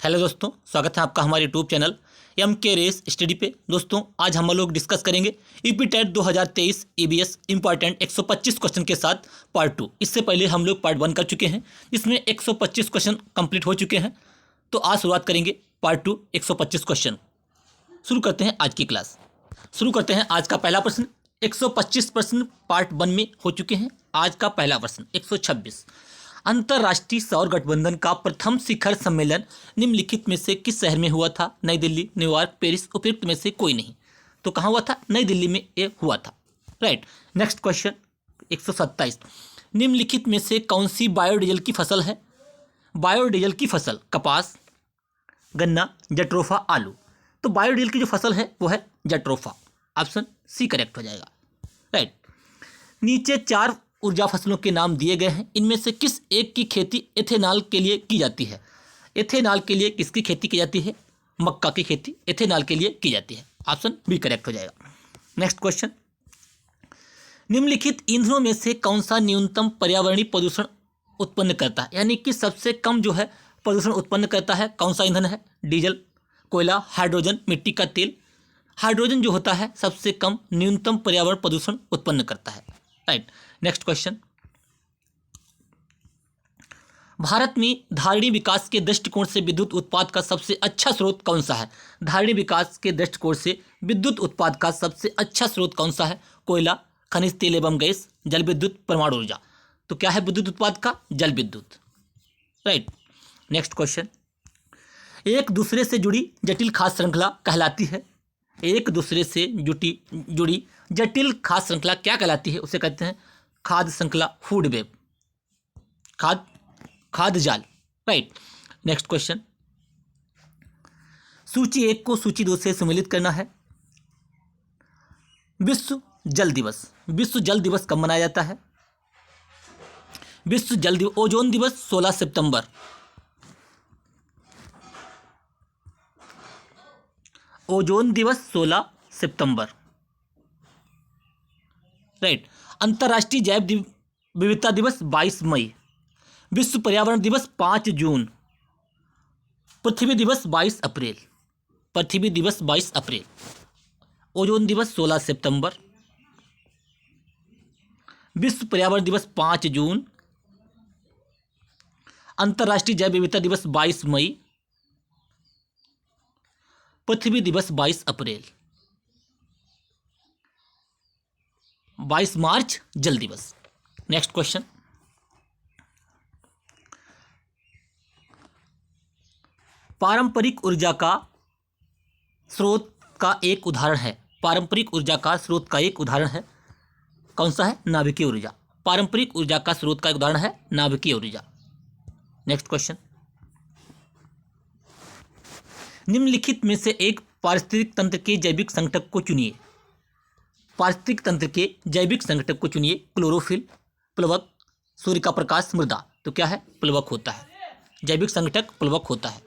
Hello दोस्तों, स्वागत है आपका हमारे YouTube channel M K race study पे। दोस्तों आज हम लोग डिस्कस करेंगे UP TET 2023 EVS important 125 question के साथ पार्ट 2। इससे पहले हम लोग पार्ट 1 कर चुके हैं जिसमें 125 क्वेश्चन कंप्लीट हो चुके हैं। तो आज शुरुआत करेंगे पार्ट 2 125 क्वेश्चन। शुरू करते हैं आज की क्लास। शुरू करते हैं आज का पहला प्रश्न। 125 प्रश्न पार्ट 1 में हो चुके हैं। आज का पहला प्रश्न 126। अंतर्राष्ट्रीय सौर गठबंधन का प्रथम शिखर सम्मेलन निम्नलिखित में से किस शहर में हुआ था? नई दिल्ली, न्यूयॉर्क, पेरिस, उपयुक्त में से कोई नहीं। तो कहाँ हुआ था? नई दिल्ली में ये हुआ था। राइट। Next question 127। निम्नलिखित में से कौन सी बायोडीजल की फसल है? बायोडीजल की फसल कपास, गन्ना, जट्रोफा, आलू। तो बायोडीजल की जो फसल है वो है जट्रोफा। ऑप्शन सी करेक्ट हो जाएगा। राइट। नीचे 4 ऊर्जा फसलों के नाम दिए गए हैं। इनमें से किस एक की खेती एथेनॉल के लिए की जाती है? एथेनॉल के लिए किसकी खेती की जाती है? मक्का की खेती एथेनॉल के लिए की जाती है। ऑप्शन बी करेक्ट हो जाएगा। Next question. निम्नलिखित ईंधनों में से कौन सा न्यूनतम पर्यावरणीय प्रदूषण उत्पन्न करता है? यानी कि सबसे कम जो है प्रदूषण उत्पन्न करता है कौन सा ईंधन है? डीजल, कोयला, हाइड्रोजन, मिट्टी का तेल। हाइड्रोजन जो होता है सबसे कम न्यूनतम पर्यावरण प्रदूषण उत्पन्न करता है। राइट। Next question. भारत में धारणीय विकास के दृष्टिकोण से विद्युत उत्पाद का सबसे अच्छा स्रोत कौन सा है? धारणीय विकास के दृष्टिकोण से विद्युत उत्पाद का सबसे अच्छा स्रोत कौन सा है? कोयला, खनिज तेल एवं गैस, जल विद्युत, परमाणु ऊर्जा। तो क्या है विद्युत उत्पाद का? जल विद्युत। राइट। Next question. एक दूसरे से जुड़ी जटिल खाद्य श्रृंखला कहलाती है? एक दूसरे से जुड़ी जटिल खाद्य श्रृंखला क्या कहलाती है? उसे कहते हैं खाद्य श्रृंखला, फूड वेब, खाद्य जाल। राइट। Next question. सूची 1 को सूची 2 से सम्मिलित करना है। विश्व जल दिवस। विश्व जल दिवस कब मनाया जाता है? विश्व जल दिवस, ओजोन दिवस 16 सितंबर। ओजोन दिवस 16 सितंबर। राइट। अंतर्राष्ट्रीय जैव विविधता दिवस 22 मई। विश्व पर्यावरण दिवस 5 जून। पृथ्वी दिवस 22 अप्रैल। पृथ्वी दिवस 22 अप्रैल। ओजोन दिवस 16 सितंबर। विश्व पर्यावरण दिवस 5 जून। अंतर्राष्ट्रीय जैव विविधता दिवस 22 मई। पृथ्वी दिवस 22 अप्रैल। 22 मार्च जल दिवस। Next question. पारंपरिक ऊर्जा का स्रोत का एक उदाहरण है। पारंपरिक ऊर्जा का स्रोत का एक उदाहरण है कौन सा है? नाभिकीय ऊर्जा। पारंपरिक ऊर्जा का स्रोत का एक उदाहरण है नाभिकीय ऊर्जा। Next question. निम्नलिखित में से एक पारिस्थितिक तंत्र के जैविक संघटक को चुनिए। पारिस्थितिक तंत्र के जैविक संघटक को चुनिए। क्लोरोफिल, प्लवक, सूर्य का प्रकाश, मृदा। तो क्या है? प्लवक होता है। जैविक संघटक प्लवक होता है।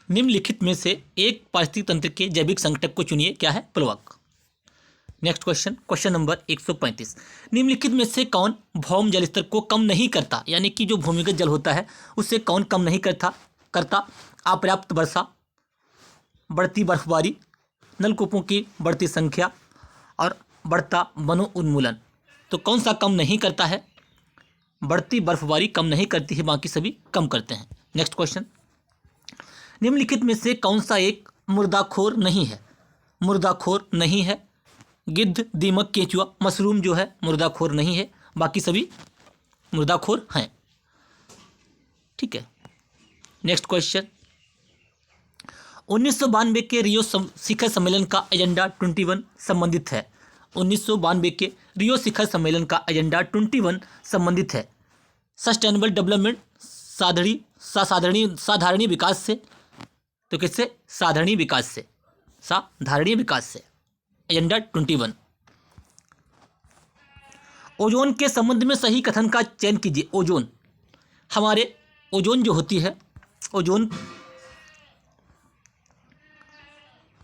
निम्नलिखित में से एक पारिस्थितिक तंत्र के जैविक संघटक को चुनिए। क्या है? प्लवक। Next question, question number 135। निम्नलिखित में से कौन भौम जल स्तर को कम नहीं करता? यानी कि जो भूमिगत जल होता है उससे कौन कम नहीं करता? अपर्याप्त वर्षा, बढ़ती बर्फबारी, नलकूपों की बढ़ती संख्या और बढ़ता वनोन्मूलन। तो कौन सा कम नहीं करता है? बढ़ती बर्फबारी कम नहीं करती है, बाकी सभी कम करते हैं। Next question. निम्नलिखित में से कौन सा एक मुर्दाखोर नहीं है? मुर्दाखोर नहीं है। गिद्ध, दीमक, केंचुआ, मशरूम जो है मुर्दाखोर नहीं है, बाकी सभी मुर्दाखोर हैं। ठीक है। Next question. 1992 के रियो शिखर सम्मेलन का एजेंडा 21 संबंधित है। 1992 के रियो शिखर सम्मेलन का एजेंडा 21 संबंधित है सस्टेनेबल डेवलपमेंट, साधारणीय विकास से। तो किससे? साधारणीय विकास से। साधारणीय विकास से एजेंडा 21। ओजोन के संबंध में सही कथन का चयन कीजिए। ओजोन, हमारे ओजोन जो होती है,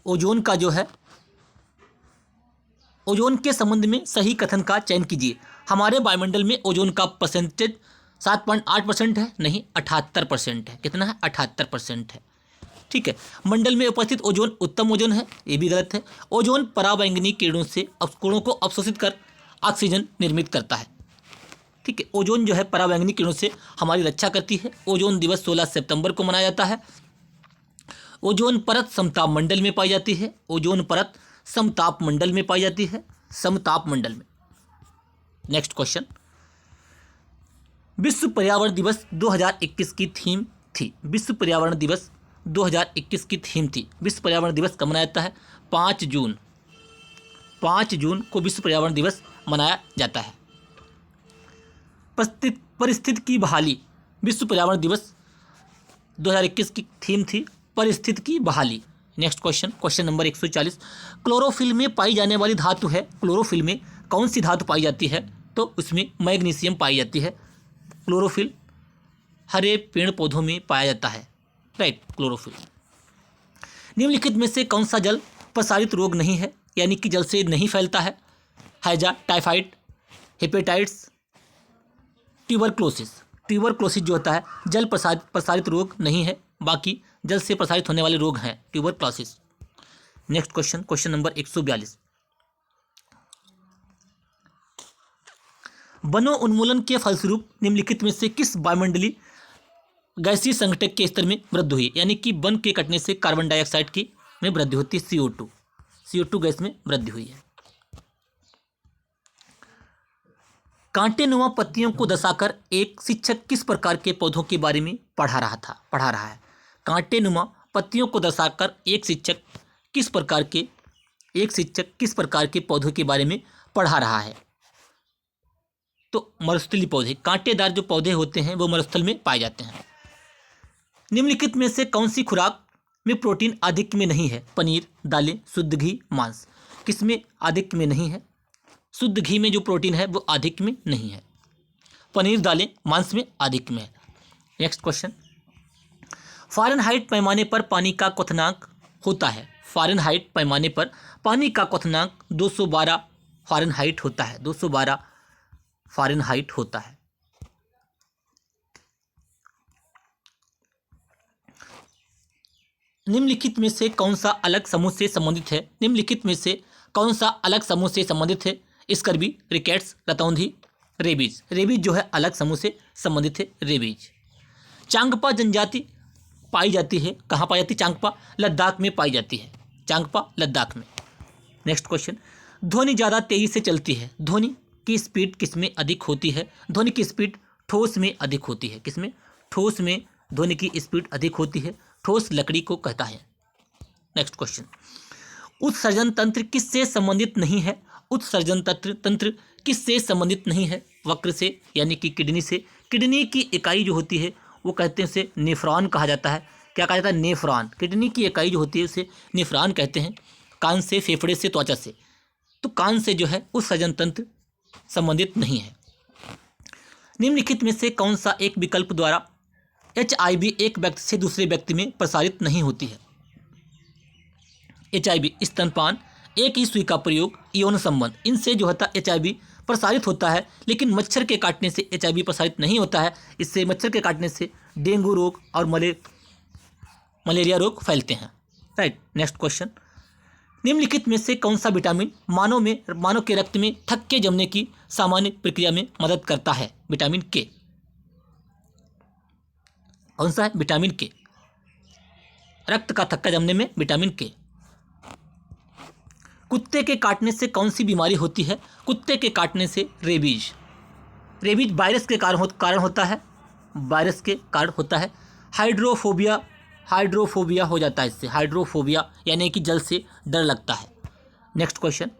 ओजोन का जो है, ओजोन के संबंध में सही कथन का चयन कीजिए। हमारे वायुमंडल में ओजोन का परसेंटेज 7.8% है, नहीं 78% है। कितना है? 78% है। ठीक है। मंडल में उपस्थित ओजोन उत्तम ओजोन है, ये भी गलत है। ओजोन पराबैंगनी किरणों से किरणों को अवशोषित कर ऑक्सीजन निर्मित करता है। ठीक है। ओजोन जो है पराबैंगनी किरणों से हमारी रक्षा करती है। ओजोन दिवस 16 सितंबर को मनाया जाता है। ओजोन परत समताप मंडल में पाई जाती है। ओजोन परत समताप मंडल में पाई जाती है, समताप मंडल में। नेक्स्ट क्वेश्चन, विश्व पर्यावरण दिवस 2021 की थीम थी। विश्व पर्यावरण दिवस 2021 की थीम थी। विश्व पर्यावरण दिवस कब मनाया जाता है? 5 जून। 5 जून को विश्व पर्यावरण दिवस मनाया जाता है। परिस्थिति की बहाली, विश्व पर्यावरण दिवस 2021 की थीम थी परिस्थिति की बहाली। Next question, question number 140, chlorophyll में पाई जाने वाली धातु है। क्लोरोफिल में कौन सी धातु पाई जाती है? तो उसमें मैग्नीशियम पाई जाती है। क्लोरोफिल हरे पेड़ पौधों में पाया जाता है, राइट, क्लोरोफिल। निम्नलिखित में से कौन सा जल प्रसारित रोग नहीं है, यानी कि जल से नहीं फैलता है? हैजा, टाइफाइड, हेपेटाइटिस, ट्यूबरक्लोसिस। ट्यूबरक्लोसिस जो होता है जल प्रसारित रोग नहीं है, बाकी जल से प्रसारित होने वाले रोग हैं tuberculosis. Next question, question number 142, वनों उन्मूलन के फलस्वरूप निम्नलिखित में से किस वायुमंडलीय गैसीय संघटक के स्तर में वृद्धि हुई? यानी कि वन के कटने से कार्बन डाइऑक्साइड की में वृद्धि होती है, CO2 गैस में वृद्धि हुई है। कांटेनुमा पत्तियों को दर्शाकर एक शिक्षक किस प्रकार के पौधों के बारे में पढ़ा रहा है? कांटेनुमा पत्तियों को दर्शाकर एक शिक्षक किस प्रकार के पौधों के बारे में पढ़ा रहा है? तो मरुस्थलीय पौधे, कांटेदार जो पौधे होते हैं वो मरुस्थल में पाए जाते हैं। निम्नलिखित में से कौन सी खुराक में प्रोटीन आधिक्य में नहीं है? पनीर, दालें, शुद्ध घी, मांस। किसमें आधिक्य में नहीं है? शुद्ध घी में जो प्रोटीन है वो आधिक्य में नहीं है। पनीर, दालें, मांस में आधिक्य में है। नेक्स्ट क्वेश्चन, फ़ारेनहाइट पैमाने पर पानी का क्वथनांक होता है। फ़ारेनहाइट पैमाने पर पानी का क्वथनांक 212 फ़ारेनहाइट होता है। 212 फ़ारेनहाइट होता है। निम्नलिखित में से कौन सा अलग समूह से संबंधित है? निम्नलिखित में से कौन सा अलग समूह से संबंधित है? स्कर्वी, रिकेट्स, रतौंधी, रेबीज। रेबीज जो है अलग समूह से संबंधित है, रेबीज। चांगपा जनजाति पाई जाती है, कहाँ पाई जाती है? चांगपा, लद्दाख में पाई जाती है। चांगपा, लद्दाख में। नेक्स्ट क्वेश्चन, ध्वनि ज़्यादा तेजी से चलती है। ध्वनि की स्पीड किसमें अधिक होती है? ध्वनि की स्पीड ठोस में अधिक होती है। किसमें? ठोस में ध्वनि की स्पीड अधिक होती है। ठोस लकड़ी को कहता है। नेक्स्ट क्वेश्चन, उत्सर्जन तंत्र किससे संबंधित नहीं है? उत्सर्जन तंत्र किससे संबंधित नहीं है? वक्र से, यानी कि किडनी से। किडनी की इकाई जो होती है वो कहते हैं उसे नेफ्रॉन कहा जाता है। क्या कहा जाता है? नेफ्रॉन। किडनी की इकाई जो होती है उसे नेफ्रॉन कहते हैं। कान से, फेफड़े से, त्वचा से। तो कान से जो है उत्सर्जन तंत्र संबंधित नहीं है। निम्नलिखित में से कौन सा एक विकल्प द्वारा HIV एक व्यक्ति से दूसरे व्यक्ति में प्रसारित नहीं होती है? HIV, स्तनपान, एक ही सुई का प्रयोग, यौन संबंध, इनसे जो होता है HIV प्रसारित होता है। लेकिन मच्छर के काटने से HIV प्रसारित नहीं होता है। इससे मच्छर के काटने से डेंगू रोग और मलेरिया रोग फैलते हैं, राइट। नेक्स्ट क्वेश्चन, निम्नलिखित में से कौन सा विटामिन मानव के रक्त में थक्के जमने की सामान्य प्रक्रिया में मदद करता है? विटामिन के। कौन सा है? विटामिन के। रक्त का थक्का जमने में विटामिन के। कुत्ते के काटने से कौन सी बीमारी होती है? कुत्ते के काटने से रेबीज। रेबीज वायरस के कारण होता है। वायरस के कारण होता है। हाइड्रोफोबिया हो जाता है इससे। हाइड्रोफोबिया यानी कि जल से डर लगता है। नेक्स्ट क्वेश्चन,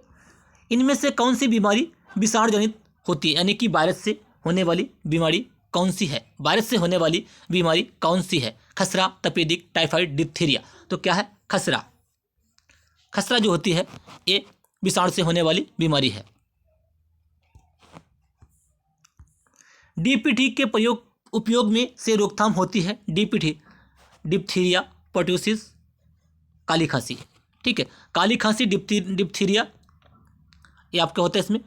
इनमें से कौन सी बीमारी विषाणु जनित होती है? यानी कि वायरस से होने वाली बीमारी कौन सी है? वायरस से होने वाली बीमारी कौन सी है? खसरा, तपेदिक, टाइफाइड, डिप्थीरिया। तो क्या है? खसरा। खसरा जो होती है ये विषाणु से होने वाली बीमारी है। DPT के उपयोग में से रोकथाम होती है। DPT, डिप्थीरिया, पर्ट्यूसिस, काली खांसी। ठीक है, काली खांसी, डिप्थीरिया ये आपका होता है। इसमें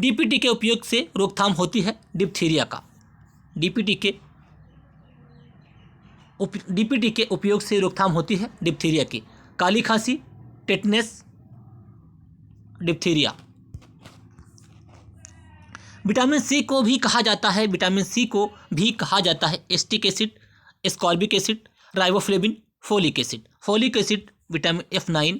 DPT के उपयोग से रोकथाम होती है डिप्थीरिया का। डीपीटी के उपयोग से रोकथाम होती है डिप्थीरिया की। काली खांसी, टेटनस, डिप्थीरिया। विटामिन सी को भी कहा जाता है acetic acid, ascorbic acid, riboflavin, folic acid, vitamin F9,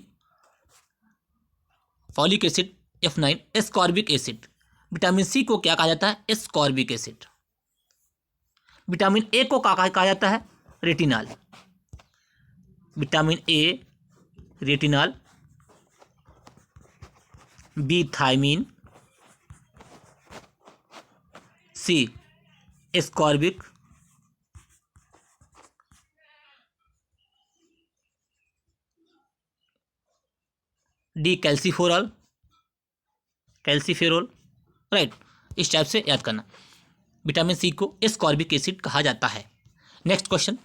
ascorbic acid. Vitamin C को क्या कहा जाता है? Ascorbic acid. विटामिन ए को कहा जाता है retinol. Vitamin A retinol, B thiamine, C ascorbic, D calciferol, right. इस टाइप से याद करना। विटामिन सी को एस्कॉर्बिक एसिड कहा जाता है। Next question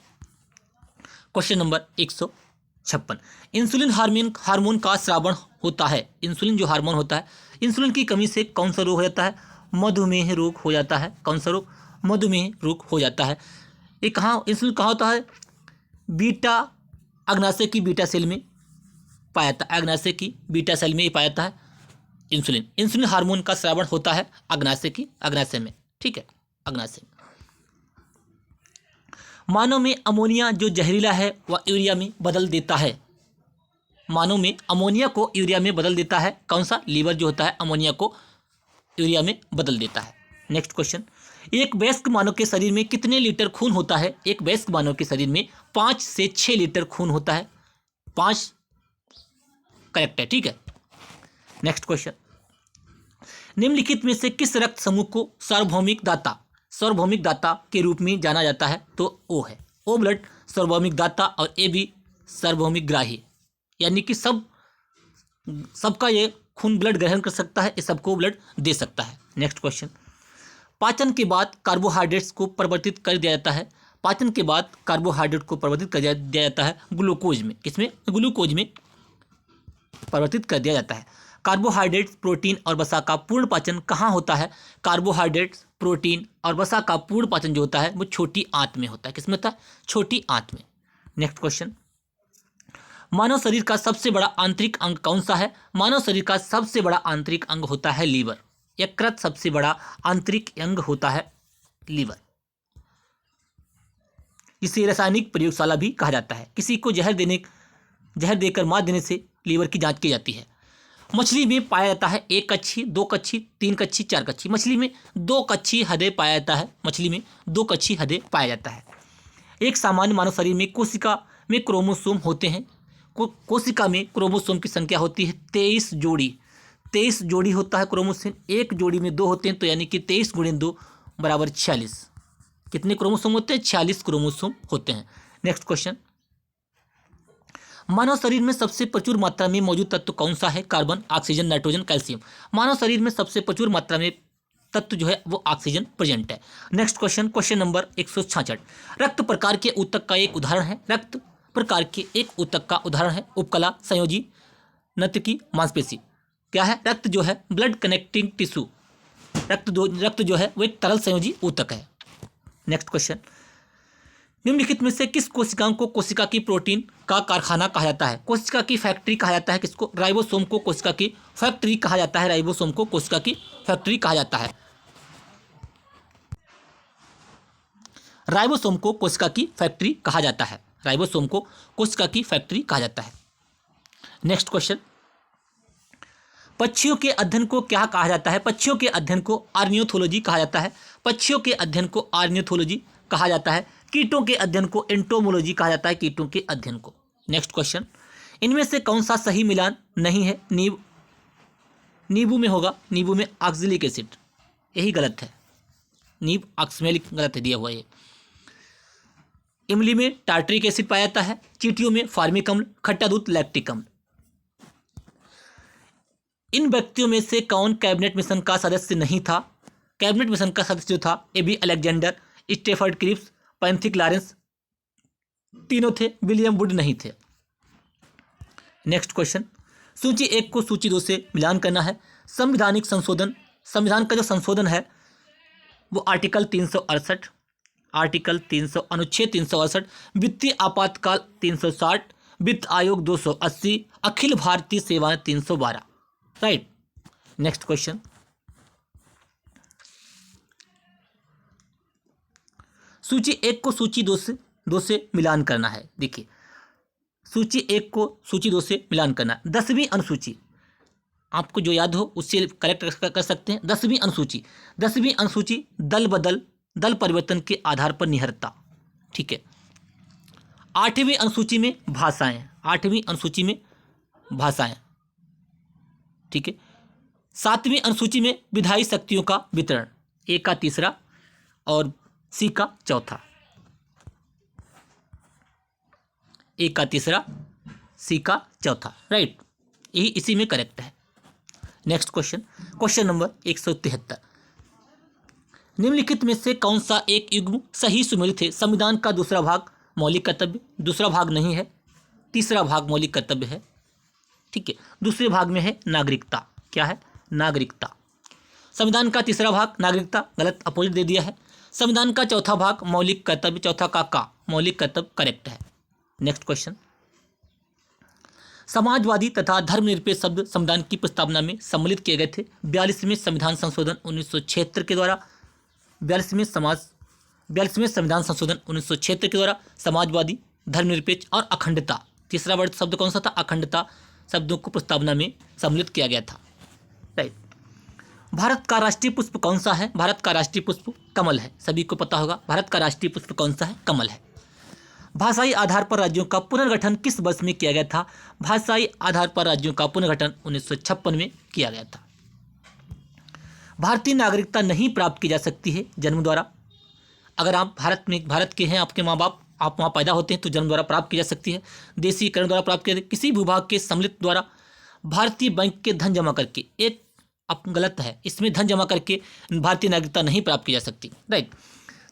number 156। Insulin hormone का स्रावन होता है। इंसुलिन जो हार्मोन होता है, इंसुलिन की कमी से कौन सा रोग हो जाता है? मधुमेह रोग हो जाता है। कौन सा रोग? मधुमेह रोग हो जाता है। ये इंसुलिन कहाँ होता है? बीटा अग्नाशय की बीटा सेल में पाया जाता है। अग्नाशय की बीटा सेल में ही पाया जाता है इंसुलिन हार्मोन का स्रावन होता है अग्नाशय में, ठीक है, अग्नाशय में। मानव में अमोनिया जो जहरीला है वह यूरिया में बदल देता है। मानव में अमोनिया को यूरिया में बदल देता है कौन सा? लीवर जो होता है अमोनिया को यूरिया में बदल देता है। नेक्स्ट क्वेश्चन, एक वयस्क मानव के शरीर में कितने लीटर खून होता है? एक वयस्क मानव के शरीर में 5 से 6 लीटर खून होता है। 5 करेक्ट है, ठीक है। नेक्स्ट क्वेश्चन, निम्नलिखित में से किस रक्त समूह को सार्वभौमिक दाता के रूप में जाना जाता है? तो ओ है। ओ ब्लड सार्वभौमिक दाता और ए बी सार्वभौमिक ग्राही, यानी कि सबका ये खून ब्लड ग्रहण कर सकता है, ये सबको ब्लड दे सकता है। नेक्स्ट क्वेश्चन, पाचन के बाद कार्बोहाइड्रेट्स को परिवर्तित कर दिया जाता है। पाचन के बाद कार्बोहाइड्रेट को परिवर्तित कर दिया जाता है ग्लूकोज में। किसमें? ग्लूकोज में परिवर्तित कर दिया जाता है। कार्बोहाइड्रेट्स, प्रोटीन और वसा का पूर्ण पाचन कहाँ होता है? कार्बोहाइड्रेट्स, प्रोटीन और वसा का पूर्ण पाचन जो होता है वो छोटी आंत में होता है। किसमें होता है? छोटी आंत में। नेक्स्ट क्वेश्चन, मानव शरीर का सबसे बड़ा आंतरिक अंग कौन सा है? मानव शरीर का सबसे बड़ा आंतरिक अंग होता है लीवर। यकृत सबसे बड़ा आंतरिक अंग होता है लीवर। इसे रासायनिक प्रयोगशाला भी कहा जाता है। किसी को जहर देकर मार देने से लीवर की जांच की जाती है। मछली में पाया जाता है 1 कच्छी, 2 कच्छी, 3 कच्छी, 4 कच्छी। मछली में 2 कच्छी हृदय पाया जाता है। एक सामान्य मानव शरीर में कोशिका में क्रोमोसोम होते हैं। कोशिका में क्रोमोसोम की संख्या होती है 23 जोड़ी। 23 जोड़ी होता है क्रोमोसोम। एक जोड़ी में 2 होते हैं, तो यानी कि 23 × 2 = 46। कितने क्रोमोसोम होते हैं? 46 क्रोमोसोम होते हैं। नेक्स्ट क्वेश्चन, मानव शरीर में सबसे प्रचुर मात्रा में मौजूद तत्व कौन सा है? Carbon, oxygen, nitrogen, calcium. मानव शरीर में सबसे प्रचुर मात्रा में तत्व जो है वो ऑक्सीजन प्रेजेंट है। Next question number 166। रक्त प्रकार के ऊतक का एक उदाहरण है। उपकला, संयोजी, नतकी, मांसपेशी। क्या है? रक्त जो है ब्लड कनेक्टिंग टिश्यू। रक्त जो है वो एक तरल संयोजी ऊतक है। नेक्स्ट क्वेश्चन, निम्नलिखित में से किस कोशिकाओं को कोशिका की प्रोटीन का कारखाना कहा जाता है? कोशिका की फैक्ट्री कहा जाता है किसको? राइबोसोम को कोशिका की फैक्ट्री कहा जाता है। राइबोसोम को कोशिका की फैक्ट्री कहा जाता है। राइबोसोम को कोशिका की फैक्ट्री कहा जाता है। राइबोसोम को कोशिका की फैक्ट्री कहा जाता है। नेक्स्ट क्वेश्चन, पक्षियों के अध्ययन को क्या कहा जाता है? पक्षियों के अध्ययन को ऑर्नियोथोलॉजी कहा जाता है। पक्षियों के अध्ययन को ऑर्नियोथोलॉजी कहा जाता है। कीटों के अध्ययन को एंटोमोलॉजी कहा जाता है। कीटों के अध्ययन को। नेक्स्ट क्वेश्चन, इनमें से कौन सा सही मिलान नहीं है? नींबू में होगा, नींबू में ऑक्सैलिक एसिड, यही गलत है। नींब ऑक्सैलिक गलत है दिया हुआ ये। इमली में टार्टरिक एसिड पाया जाता है। चींटियों में फार्मिक अम्ल, खट्टा दूध लैक्टिक अम्ल। इन व्यक्तियों में से कौन कैबिनेट मिशन का सदस्य नहीं था? कैबिनेट मिशन का सदस्य जो था AV Alexander, Stafford Cripps, Pethick Lawrence, तीनों थे, विलियम वुड नहीं थे। नेक्स्ट क्वेश्चन, सूची 1 को सूची 2 से मिलान करना है। संवैधानिक संशोधन, संविधान का जो संशोधन है वो आर्टिकल 368, आर्टिकल 300 अनुच्छेद 368, वित्तीय आपातकाल 360, वित्त आयोग 280, अखिल भारतीय सेवाएं 312। राइट। नेक्स्ट क्वेश्चन, सूची 1 को सूची 2 से मिलान करना है। देखिए, सूची 1 को सूची 2 से मिलान करना है। 10वीं अनुसूची, आपको जो याद हो उससे करेक्ट कर सकते हैं। 10वीं अनुसूची, 10वीं अनुसूची दल परिवर्तन के आधार पर निहरता। ठीक है। 8वीं अनुसूची में भाषाएं, 8वीं अनुसूची में भाषाएं। ठीक है। 7वीं अनुसूची में विधायी शक्तियों का वितरण, ए का तीसरा और सी का चौथा, ए का तीसरा सी का चौथा। राइट, यही इसी में करेक्ट है। नेक्स्ट क्वेश्चन, क्वेश्चन नंबर 173, निम्नलिखित में से कौन सा एक युग्म सही सुमेलित है? संविधान का दूसरा भाग मौलिक कर्तव्य, दूसरा भाग नहीं है, तीसरा भाग मौलिक कर्तव्य है। ठीक है। दूसरे भाग में है नागरिकता। क्या है? नागरिकता। संविधान का तीसरा भाग नागरिकता, गलत, अपोजिट दे दिया है। संविधान का चौथा भाग मौलिक कर्तव्य, चौथा का मौलिक कर्तव्य करेक्ट है। नेक्स्ट क्वेश्चन, समाजवादी तथा धर्मनिरपेक्ष शब्द संविधान की प्रस्तावना में सम्मिलित किए गए थे 42वें संविधान संशोधन 1976 के द्वारा। 42वें संविधान संशोधन 1976 के द्वारा समाजवादी, धर्मनिरपेक्ष और अखंडता, तीसरा वर्ड शब्द कौन सा था? अखंडता शब्दों को प्रस्तावना में सम्मिलित किया गया था। राइट। भारत का राष्ट्रीय पुष्प कौन सा है? भारत का राष्ट्रीय पुष्प कमल है, सभी को पता होगा। भारत का राष्ट्रीय पुष्प कौन सा है? कमल है। भाषाई आधार पर राज्यों का पुनर्गठन किस वर्ष में किया गया था? भाषाई आधार पर राज्यों का पुनर्गठन 1956 में किया गया था। भारतीय नागरिकता नहीं प्राप्त की जा सकती है जन्म द्वारा। अगर आप भारत के हैं, आपके माँ बाप, आप वहाँ पैदा होते हैं तो जन्म द्वारा प्राप्त की जा सकती है। देशीकरण द्वारा प्राप्त किया, किसी विभाग के सम्मिलित द्वारा, भारतीय बैंक के धन जमा करके, एक अब गलत है, इसमें धन जमा करके भारतीय नागरिकता नहीं प्राप्त की जा सकती। राइट।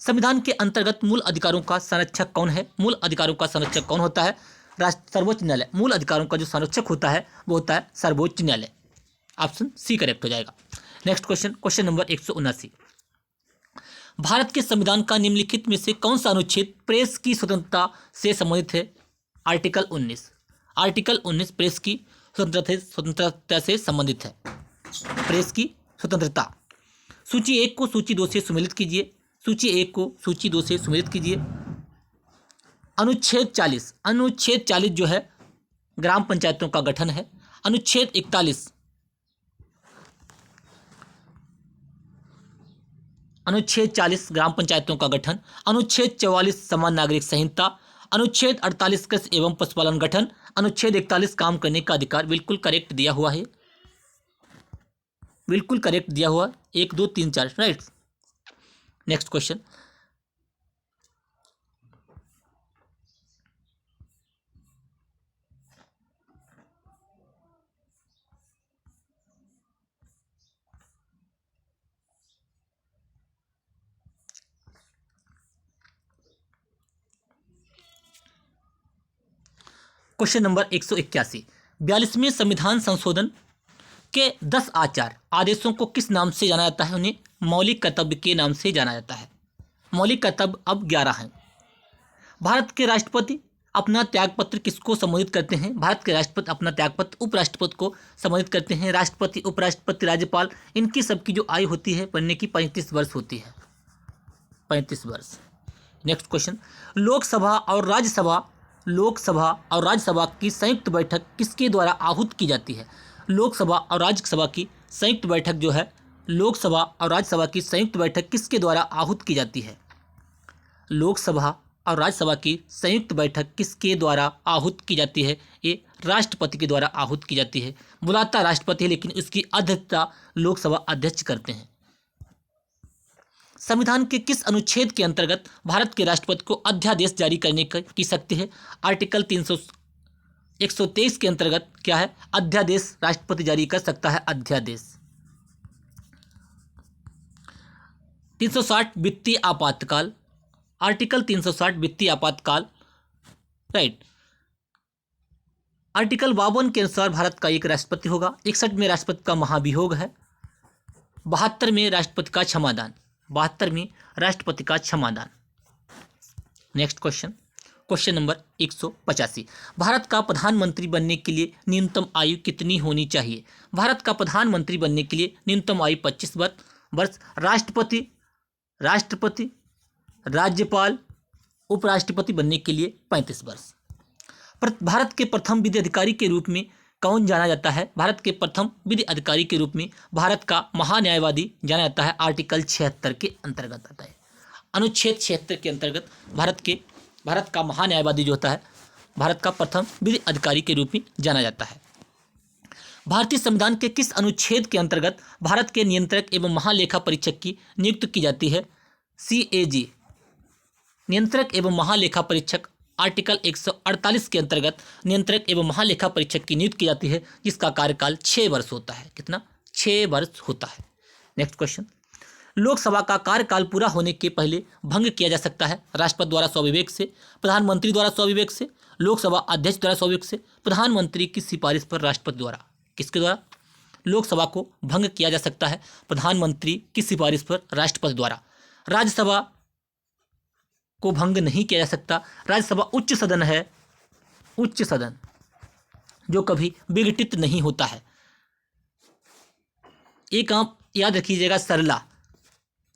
संविधान के अंतर्गत मूल अधिकारों का संरक्षक कौन है? मूल अधिकारों का संरक्षक कौन होता है? सर्वोच्च न्यायालय। मूल अधिकारों का जो संरक्षक होता है वो होता है सर्वोच्च न्यायालय। ऑप्शन सी करेक्ट हो जाएगा। Next question, question number 179, Bharat के संविधान का निम्नलिखित में से कौन सा अनुच्छेद प्रेस की स्वतंत्रता से संबंधित है? आर्टिकल 19। आर्टिकल 19 प्रेस की स्वतंत्रता से संबंधित है। प्रेस की स्वतंत्रता। सूची 1 को सूची 2 से सुमेलित कीजिए। सूची 1 को सूची 2 से सुमेलित कीजिए। अनुच्छेद 40, अनुच्छेद 40 जो है ग्राम पंचायतों का गठन है। अनुच्छेद 41, अनुच्छेद 40 ग्राम पंचायतों का गठन। अनुच्छेद 44 समान नागरिक संहिता। अनुच्छेद 48 कृषि एवं पशुपालन गठन। अनुच्छेद 41 काम करने का अधिकार। बिल्कुल करेक्ट दिया हुआ है, बिल्कुल करेक्ट दिया हुआ, 1 2 3 4। Right. Next question, question number 181, 42वें संविधान संशोधन के 10 आदेशों को किस नाम से जाना जाता है? उन्हें मौलिक कर्तव्य के नाम से जाना जाता है। मौलिक कर्तव्य अब 11 हैं। भारत के राष्ट्रपति अपना त्यागपत्र किसको संबोधित करते हैं? भारत के राष्ट्रपति अपना त्यागपत्र उपराष्ट्रपति को संबोधित करते हैं। राष्ट्रपति, उपराष्ट्रपति, राज्यपाल, इनकी सबकी जो आयु होती है बनने की 35 वर्ष होती है, 35 वर्ष। नेक्स्ट क्वेश्चन, लोकसभा और राज्यसभा की संयुक्त बैठक किसके द्वारा आहूत की जाती है? लोकसभा और राज्यसभा की संयुक्त बैठक जो है, लोकसभा और राज्यसभा की संयुक्त बैठक किसके द्वारा आहूत की जाती है? लोकसभा और राज्यसभा की संयुक्त बैठक किसके द्वारा आहूत की जाती है? ये राष्ट्रपति के द्वारा आहूत की जाती है। बुलाता राष्ट्रपति है लेकिन उसकी अध्यक्षता लोकसभा अध्यक्ष करते हैं। संविधान के किस अनुच्छेद के अंतर्गत भारत के राष्ट्रपति को अध्यादेश जारी करने की शक्ति है? आर्टिकल 123 के अंतर्गत क्या है? अध्यादेश राष्ट्रपति जारी कर सकता है, अध्यादेश। 360 वित्तीय आपातकाल, आर्टिकल 360 वित्तीय आपातकाल। राइट। आर्टिकल 52 के अनुसार भारत का एक राष्ट्रपति होगा। 61 में राष्ट्रपति का महाभियोग है। 72 में राष्ट्रपति का क्षमादान, 72 में राष्ट्रपति का क्षमादान। Next question, question number 185। भारत का प्रधानमंत्री बनने के लिए न्यूनतम आयु कितनी होनी चाहिए? भारत का प्रधानमंत्री बनने के लिए न्यूनतम आयु 25 वर्ष, राष्ट्रपति राष्ट्रपति राज्यपाल उपराष्ट्रपति बनने के लिए 35 वर्ष। भारत के प्रथम विधि अधिकारी के रूप में कौन जाना जाता है? भारत के प्रथम विधि अधिकारी के रूप में भारत का महान्यायवादी जाना जाता है। आर्टिकल 76 के अंतर्गत आता है, अनुच्छेद 76 के अंतर्गत भारत का महान्यायवादी जो होता है, भारत का प्रथम विधि अधिकारी के रूप में जाना जाता है। भारतीय संविधान के किस अनुच्छेद के अंतर्गत भारत के नियंत्रक एवं महालेखा परीक्षक की नियुक्ति की जाती है? CAG, नियंत्रक एवं महालेखा परीक्षक, आर्टिकल 148 के अंतर्गत नियंत्रक एवं महालेखा परीक्षक की नियुक्ति की जाती है, जिसका कार्यकाल 6 वर्ष होता है। कितना? 6 वर्ष होता है। नेक्स्ट क्वेश्चन, लोकसभा का कार्यकाल पूरा होने के पहले भंग किया जा सकता है? राष्ट्रपति द्वारा स्वविवेक से, प्रधानमंत्री द्वारा स्वविवेक से, लोकसभा अध्यक्ष द्वारा स्वविवेक से, प्रधानमंत्री की सिफारिश पर राष्ट्रपति द्वारा। किसके द्वारा लोकसभा को भंग किया जा सकता है? प्रधानमंत्री की सिफारिश पर राष्ट्रपति द्वारा। राज्यसभा को भंग नहीं किया जा सकता। राज्यसभा उच्च सदन है, उच्च सदन जो कभी विघटित नहीं होता है। एक आप याद रखिएगा, सरला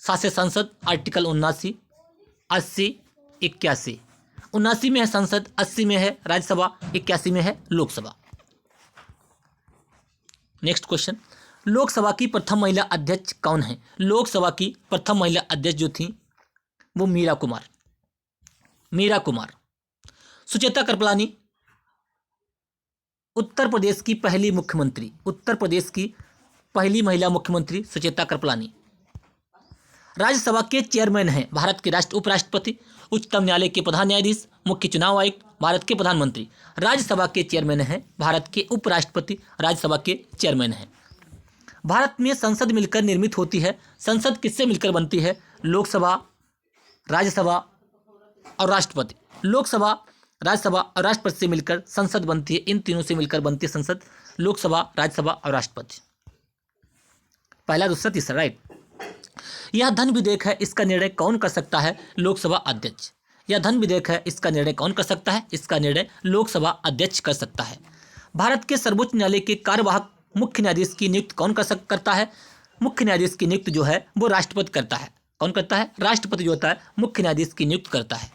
शास्य संसद, आर्टिकल 79, 80, 81। 79 में है संसद, 80 में है राज्यसभा, 81 में है लोकसभा। नेक्स्ट क्वेश्चन, लोकसभा की प्रथम महिला अध्यक्ष कौन है? लोकसभा की प्रथम महिला अध्यक्ष जो थी वो मीरा कुमार। सुचेता कृपलानी उत्तर प्रदेश की पहली मुख्यमंत्री, उत्तर प्रदेश की पहली महिला मुख्यमंत्री सुचेता कृपलानी। राज्यसभा के चेयरमैन हैं भारत के उपराष्ट्रपति, उच्चतम न्यायालय के प्रधान न्यायाधीश, मुख्य चुनाव आयुक्त, भारत के प्रधानमंत्री। राज्यसभा के चेयरमैन हैं भारत के उपराष्ट्रपति, राज्यसभा के चेयरमैन हैं। भारत में संसद मिलकर निर्मित होती है। संसद किससे मिलकर बनती है? लोकसभा, राज्यसभा और राष्ट्रपति। लोकसभा, राज्यसभा और राष्ट्रपति से मिलकर संसद बनती है। इन तीनों से मिलकर बनती है संसद, लोकसभा, राज्यसभा और राष्ट्रपति। पहला, दूसरा, तीसरा, राइट। यह धन विधेयक है, इसका निर्णय कौन कर सकता है? लोकसभा अध्यक्ष। यह धन विधेयक है, इसका निर्णय कौन कर सकता है? इसका निर्णय लोकसभा अध्यक्ष कर सकता है। भारत के सर्वोच्च न्यायालय के कार्यवाहक मुख्य न्यायाधीश की नियुक्ति कौन करता है? मुख्य न्यायाधीश की नियुक्ति जो है वो राष्ट्रपति करता है। कौन करता है? राष्ट्रपति जो होता है मुख्य न्यायाधीश की नियुक्ति करता है।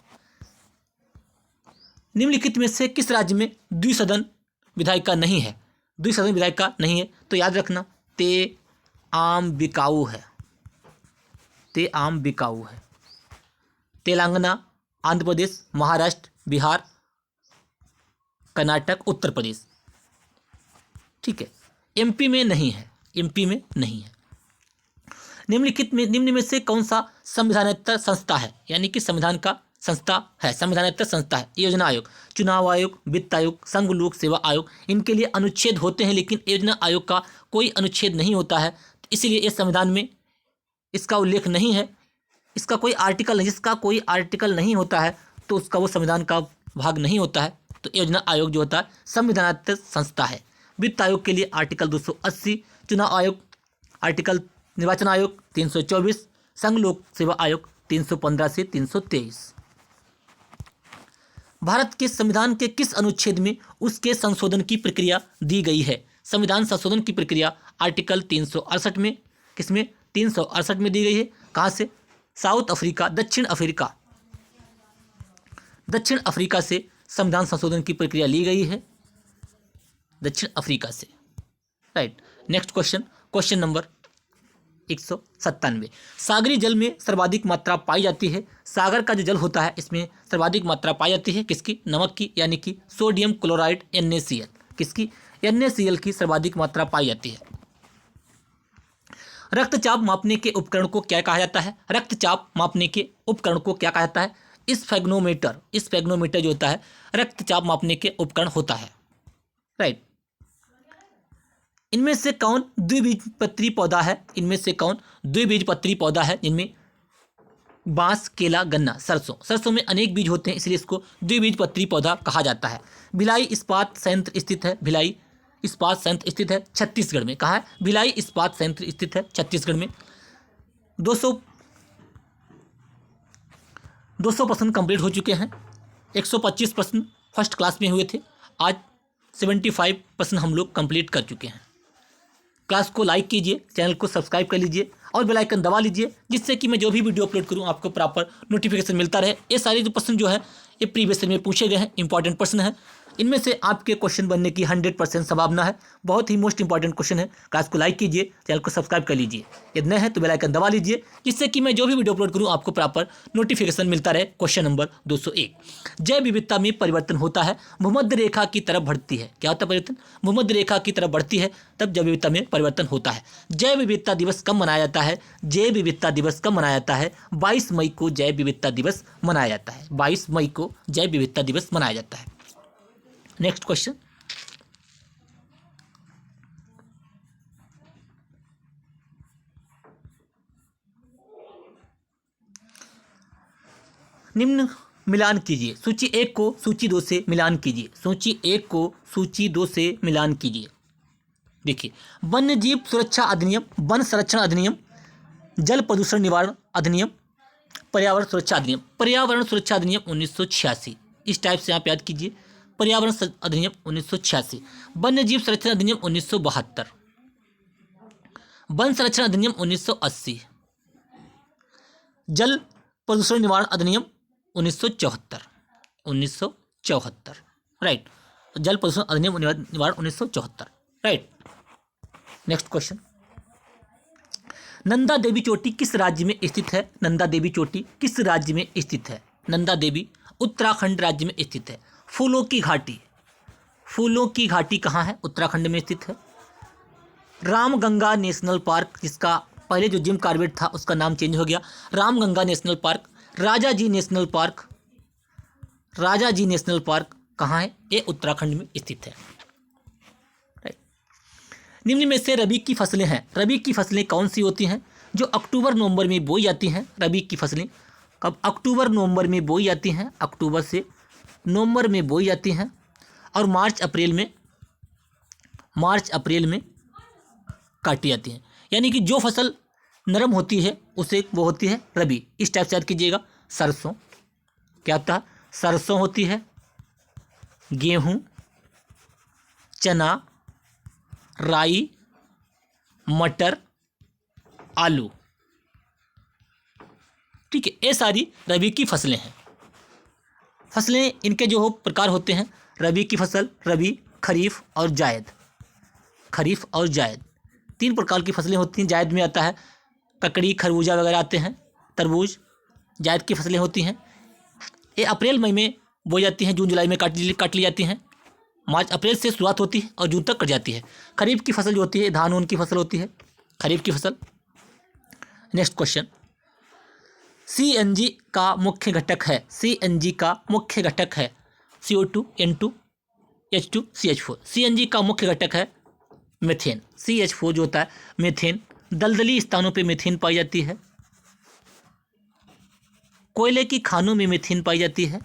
निम्नलिखित में से किस राज्य में द्विसदन विधायिका नहीं है? द्विसदन विधायिका नहीं है तो याद रखना, ते आम बिकाऊ है। तेलंगाना, आंध्र प्रदेश, महाराष्ट्र, बिहार, कर्नाटक, उत्तर प्रदेश। ठीक है, एमपी में नहीं है, निम्न में से कौन सा संविधानेतर संस्था है? यानी कि संविधान का संस्था है, संविधानेतर संस्था है। योजना आयोग, चुनाव आयोग, वित्त आयोग, संघ लोक सेवा आयोग। इनके लिए अनुच्छेद होते हैं, लेकिन योजना आयोग का कोई अनुच्छेद नहीं होता है, इसलिए इस संविधान में इसका उल्लेख नहीं है। इसका कोई आर्टिकल नहीं, जिसका कोई आर्टिकल नहीं होता है तो उसका वो संविधान का भाग नहीं होता है। तो योजना आयोग जो होता है संविधानेतर संस्था है। वित्त आयोग के लिए आर्टिकल 280, चुनाव आयोग आर्टिकल, निर्वाचन आयोग 324, संघ लोक सेवा आयोग 315 से 323। भारत के संविधान के किस अनुच्छेद में उसके संशोधन की प्रक्रिया दी गई है? संविधान संशोधन की प्रक्रिया आर्टिकल 368 में, किसमें? 368 में दी गई है। कहाँ से? साउथ अफ्रीका, दक्षिण अफ्रीका से संविधान संशोधन की प्रक्रिया ली गई है, दक्षिण अफ्रीका से, right. Next question, question number 197। सागरी जल में सर्वाधिक मात्रा पाई जाती है। सागर का जो जल होता है इसमें सर्वाधिक मात्रा पाई जाती है किसकी? नमक की, यानी कि सोडियम क्लोराइड, NaCl। किसकी? NaCl की सर्वाधिक मात्रा पाई जाती है। रक्तचाप मापने के उपकरण को क्या कहा जाता है? रक्तचाप मापने के उपकरण को क्या कहा जाता है? स्फेग्नोमीटर जो होता है रक्तचाप मापने के उपकरण होता है, राइट। इनमें से कौन द्विबीजपत्री पौधा है? जिनमें बांस, केला, गन्ना, सरसों में अनेक बीज होते हैं, इसलिए इसको द्विबीजपत्री पौधा कहा जाता है। भिलाई इस्पात संयंत्र स्थित है छत्तीसगढ़ में। कहाँ है? भिलाई इस्पात संयंत्र स्थित है छत्तीसगढ़ में। 200 प्रश्न कंप्लीट हो चुके हैं। 125 प्रश्न फर्स्ट क्लास में हुए थे, आज 75 प्रश्न हम लोग कंप्लीट कर चुके हैं। क्लास को लाइक कीजिए, चैनल को सब्सक्राइब कर लीजिए और बेल आइकन दबा लीजिए, जिससे कि मैं जो भी वीडियो अपलोड करूं आपको प्रॉपर नोटिफिकेशन मिलता रहे। ये सारे जो प्रश्न जो है ये प्रीवियस ईयर में पूछे गए हैं, इंपॉर्टेंट प्रश्न हैं। इनमें से आपके क्वेश्चन बनने की 100% संभावना है। बहुत ही मोस्ट इंपॉर्टेंट क्वेश्चन है। क्लास को लाइक कीजिए, चैनल को सब्सक्राइब कर लीजिए, यदि नए हैं तो बेल आइकन दबा लीजिए, जिससे कि मैं जो भी वीडियो अपलोड करूं आपको प्रॉपर नोटिफिकेशन मिलता रहे। क्वेश्चन नंबर 201, जैव विविधता में परिवर्तन होता है, भूमध्य रेखा की तरफ बढ़ती है। क्या होता है परिवर्तन? भूमध्य रेखा की तरफ बढ़ती है तब जैव विविधता में परिवर्तन होता है। जैव विविधता दिवस कब मनाया जाता है? जैव विविधता दिवस कब मनाया जाता है? 22 मई को जैव विविधता दिवस मनाया जाता है। 22 मई को जैव विविधता दिवस मनाया जाता है। नेक्स्ट क्वेश्चन, निम्न मिलान कीजिए। सूची 1 को सूची 2 से मिलान कीजिए। सूची 1 को सूची 2 से मिलान कीजिए। देखिए, वन्य जीव सुरक्षा अधिनियम, वन संरक्षण अधिनियम, जल प्रदूषण निवारण अधिनियम, पर्यावरण सुरक्षा अधिनियम। पर्यावरण सुरक्षा अधिनियम 1986, इस टाइप से आप याद कीजिए। पर्यावरण अधिनियम 1986, वन्य जीव संरक्षण अधिनियम 1972, वन संरक्षण अधिनियम 1980, जल प्रदूषण निवारण अधिनियम 1974, राइट। जल प्रदूषण अधिनियम निवारण 1974, right. Next question, Nanda Devi चोटी किस राज्य में स्थित है? नंदा देवी चोटी किस राज्य में स्थित है? नंदा देवी उत्तराखंड राज्य में स्थित है। फूलों की घाटी, फूलों की घाटी कहाँ है? उत्तराखंड में स्थित है। रामगंगा नेशनल पार्क, जिसका पहले जो जिम कॉर्बेट था उसका नाम चेंज हो गया, Ramganga national park. Rajaji national park, Rajaji national park कहाँ है? ये उत्तराखंड में स्थित है। निम्न में से रबी की फसलें हैं। रबी की फसलें कौन सी होती हैं? जो अक्टूबर नवंबर में बोई जाती हैं। रबी की फसलें कब? अक्टूबर नवंबर में बोई जाती हैं। अक्टूबर से नवंबर में बोई जाती हैं और मार्च अप्रैल में काटी जाती हैं। यानी कि जो फसल नरम होती है उसे वो होती है रबी। इस टाइप से याद कीजिएगा। सरसों, क्या होता है? सरसों होती है, गेहूँ, चना, राई, मटर, आलू, ठीक है। ये सारी रबी की फसलें हैं। फसलें इनके जो प्रकार होते हैं, रबी की फसल, रबी, खरीफ और जायद। खरीफ और जायद 3 प्रकार की फसलें होती हैं। जायद में आता है ककड़ी, खरबूजा वगैरह आते हैं, तरबूज, जायद की फसलें होती हैं। ये अप्रैल मई में बोई जाती हैं, जून जुलाई में काट ली जाती हैं। मार्च अप्रैल से शुरुआत होती है और जून तक कट जाती है। खरीफ की फसल जो होती है धान ऊन की फसल होती है, खरीफ की फसल। नेक्स्ट क्वेश्चन, सीएनजी का मुख्य घटक है। सीएनजी का मुख्य घटक है CO2, N2, H2, CH4। CNG का मुख्य घटक है मीथेन। CH4 जो होता है मीथेन। दलदली स्थानों पे मीथेन पाई जाती है। कोयले की खानों में मीथेन पाई जाती है।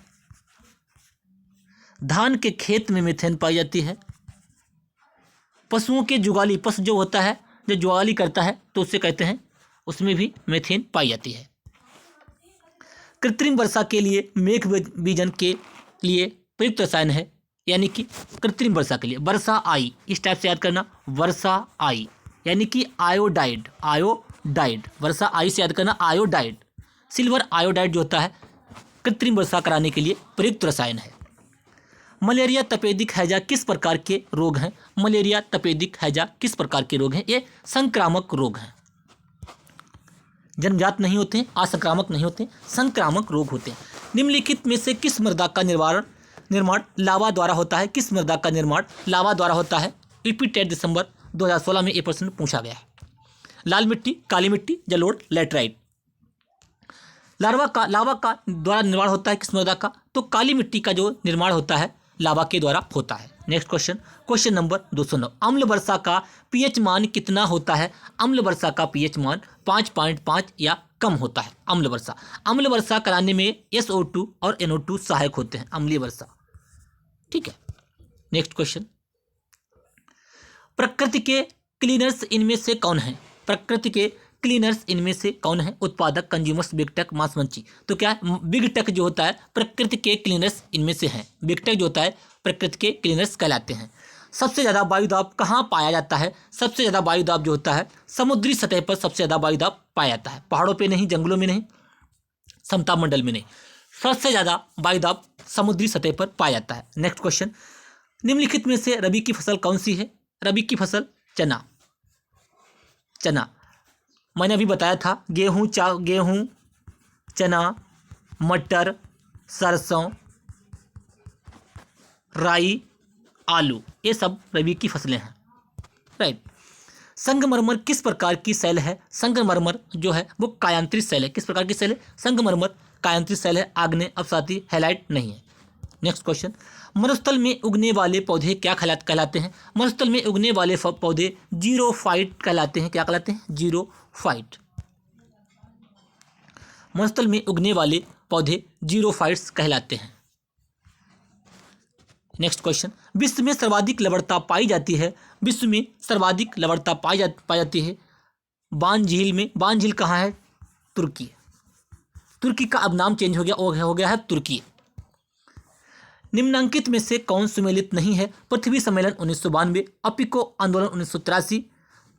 धान के खेत में मीथेन पाई जाती है। पशुओं के जुगाली, पशु जो होता है जो जुगाली करता है तो उसे कहते हैं, उसमें भी मीथेन पाई जाती है। कृत्रिम वर्षा के लिए, मेघ बीजन के लिए प्रयुक्त रसायन है, यानी कि कृत्रिम वर्षा के लिए वर्षा आई। इस टाइप से याद करना, वर्षा आई यानी कि आयोडाइड। आयोडाइड, वर्षा आई से याद करना आयोडाइड। सिल्वर आयोडाइड जो होता है कृत्रिम वर्षा कराने के लिए प्रयुक्त रसायन है। मलेरिया, तपेदिक हैजा किस प्रकार के रोग हैं? मलेरिया, तपेदिक हैजा किस प्रकार के रोग हैं? ये संक्रामक रोग हैं। जन्मजात नहीं होते हैं, असंक्रामक नहीं होते, संक्रामक रोग होते हैं। निम्नलिखित में से किस मृदा का निर्माण लावा द्वारा होता है? किस मृदा का निर्माण लावा द्वारा होता है? यूपी टेट दिसंबर 2016 में ये प्रश्न पूछा गया है। लाल मिट्टी, काली मिट्टी, जलोढ़, लैटराइट। लावा का द्वारा निर्माण होता है किस मृदा का? तो काली मिट्टी का जो निर्माण होता है लावा के द्वारा होता है। नेक्स्ट क्वेश्चन, क्वेश्चन नंबर 209, अम्ल वर्षा का पीएच मान कितना होता है? अम्ल वर्षा का पीएच मान 5.5 या कम होता है। अम्ल वर्षा कराने में SO2 और NO2 सहायक होते हैं। अम्लीय वर्षा, ठीक है। नेक्स्ट क्वेश्चन, प्रकृति के क्लीनर्स इनमें से कौन है? प्रकृति के क्लीनर्स इनमें से कौन है? उत्पादक, कंज्यूमर्स, बिग टेक, मास मंची। तो क्या है? बिग टेक जो होता है प्रकृति के क्लीनर्स इनमें से हैं। बिग टेक जो होता है प्रकृति के क्लीनर्स कहलाते हैं। सबसे ज़्यादा वायुदाब कहाँ पाया जाता है? सबसे ज़्यादा वायुदाब जो होता है समुद्री सतह पर सबसे ज़्यादा वायुदाब पाया जाता है। पहाड़ों पे नहीं, जंगलों में नहीं, समताप मंडल में नहीं। सबसे ज़्यादा वायुदाब समुद्री सतह पर पाया जाता है। नेक्स्ट क्वेश्चन, निम्नलिखित में से रबी की फसल कौन सी है? रबी की फसल चना। चना मैंने अभी बताया था, गेहूँ, चना, मटर, सरसों, राई, आलू, ये सब रबी की फसलें हैं। राइट। संगमरमर किस प्रकार की शैल है? संगमरमर जो है वो कायांतरित शैल है। किस प्रकार की शैल है? संगमरमर कायांतरित शैल है। आग्नेय, अपसाती, हैलाइट नहीं है। नेक्स्ट क्वेश्चन, मरुस्थल में उगने वाले पौधे क्या कहलाते हैं? मरुस्थल में उगने वाले पौधे जीरोफाइट कहलाते हैं। क्या कहलाते हैं? जीरोफाइट। मरुस्थल में उगने वाले पौधे जीरोफाइट्स कहलाते हैं। नेक्स्ट क्वेश्चन, विश्व में सर्वाधिक लवणता पाई जाती है? विश्व में सर्वाधिक लवणता पाई जाती है बान झील में। बान झील कहाँ है? तुर्की। तुर्की का अब नाम चेंज हो गया है तुर्की। निम्नांकित में से कौन सुमेलित नहीं है? पृथ्वी सम्मेलन 1992, अपिको आंदोलन 1983,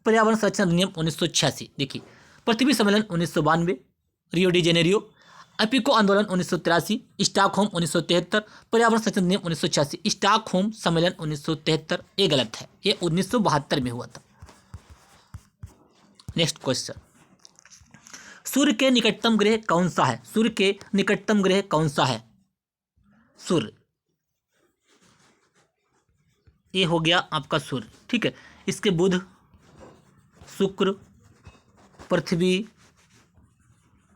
पर्यावरण संरक्षण अधिनियम 1986। देखिए, पृथ्वी सम्मेलन 1992 रियो डी जेनेरियो, अपिको आंदोलन 1983, स्टॉकहोम 1973, पर्यावरण संरक्षण अधिनियम 1986। स्टॉकहोम सम्मेलन 1973 ये गलत है, ये 1972 में हुआ था। नेक्स्ट क्वेश्चन, सूर्य के निकटतम ग्रह कौन सा है? सूर्य के निकटतम ग्रह कौन सा है? सूर्य, ये हो गया आपका सूर्य। ठीक है, इसके बुध, शुक्र, पृथ्वी,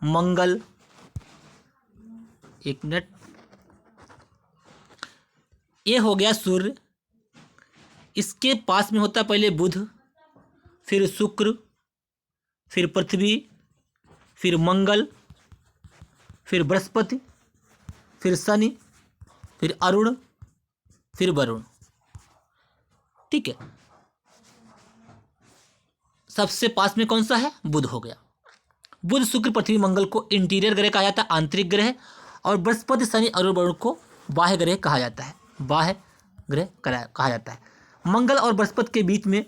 मंगल, एक मिनट, ये हो गया सूर्य। इसके पास में होता है पहले बुध, फिर शुक्र, फिर पृथ्वी, फिर मंगल, फिर बृहस्पति, फिर शनि, फिर अरुण, फिर वरुण। ठीक है, सबसे पास में कौन सा है? बुध हो गया। बुध, शुक्र, पृथ्वी, मंगल को इंटीरियर ग्रह कहा जाता है, आंतरिक ग्रह, और बृहस्पति, शनि, अरुण, वरुण को बाह्य ग्रह कहा जाता है। बाह्य ग्रह कहा जाता है। मंगल और बृहस्पति के बीच में